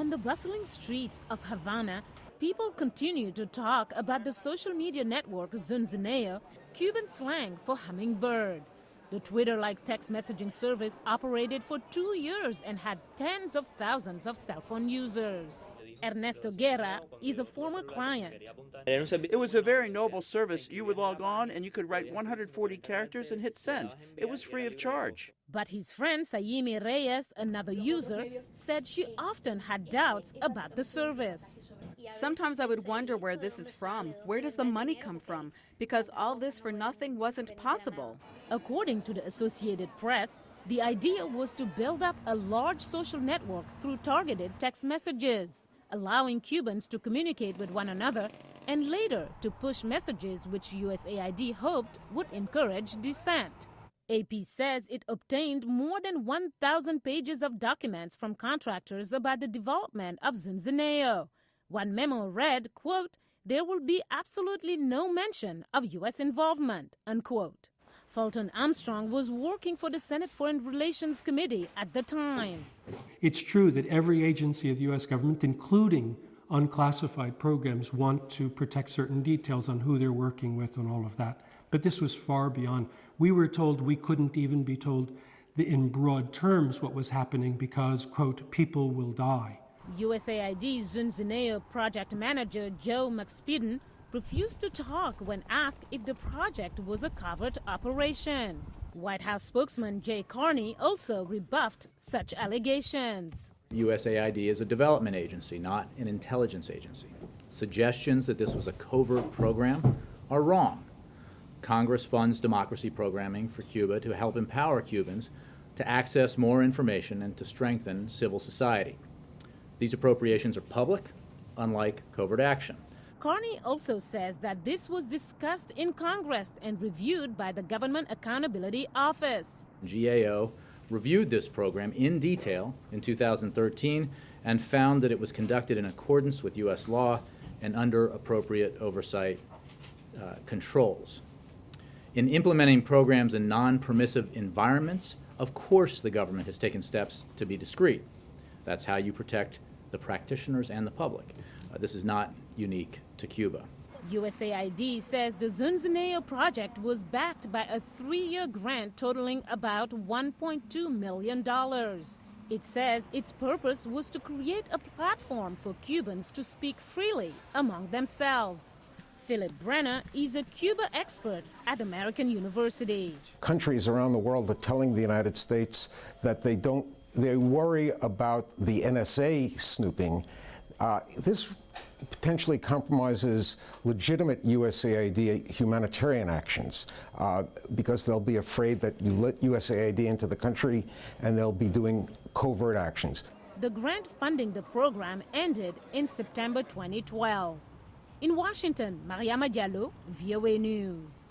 On the bustling streets of Havana, people continue to talk about the social media network Zunzuneo, Cuban slang for hummingbird. The Twitter-like text messaging service operated for 2 years and had tens of thousands of cell phone users. Ernesto Guerra is a former client. It was a very noble service. You would log on and you could write 140 characters and hit send. It was free of charge. But his friend Sayimi Reyes, another user, said she often had doubts about the service. Sometimes I would wonder where this is from. Where does the money come from? Because all this for nothing wasn't possible. According to the Associated Press, the idea was to build up a large social network through targeted text messages, allowing Cubans to communicate with one another, and later to push messages which USAID hoped would encourage dissent. AP says it obtained more than 1,000 pages of documents from contractors about the development of Zunzuneo. One memo read, quote, "There will be absolutely no mention of U.S. involvement," unquote. Fulton Armstrong was working for the Senate Foreign Relations Committee at the time. It's true that every agency of the U.S. government, including unclassified programs, want to protect certain details on who they're working with and all of that. But this was far beyond. We were told we couldn't even be told in broad terms what was happening because, quote, people will die. USAID Zunzuneo project manager Joe McSpidden refused to talk when asked if the project was a covert operation. White House spokesman Jay Carney also rebuffed such allegations. USAID is a development agency, not an intelligence agency. Suggestions that this was a covert program are wrong. Congress funds democracy programming for Cuba to help empower Cubans to access more information and to strengthen civil society. These appropriations are public, unlike covert action. Carney also says that this was discussed in Congress and reviewed by the Government Accountability Office. GAO reviewed this program in detail in 2013 and found that it was conducted in accordance with U.S. law and under appropriate oversight controls. In implementing programs in non-permissive environments, of course the government has taken steps to be discreet. That's how you protect the practitioners and the public. This is not unique to Cuba. USAID says the Zunzuneo project was backed by a 3-year grant totaling about $1.2 million. It says its purpose was to create a platform for Cubans to speak freely among themselves. Philip Brenner is a Cuba expert at American University. Countries around the world are telling the United States that they worry about the NSA snooping. This potentially compromises legitimate USAID humanitarian actions because they'll be afraid that you let USAID into the country and they'll be doing covert actions. The grant funding the program ended in September 2012. In Washington, Mariama Diallo, VOA News.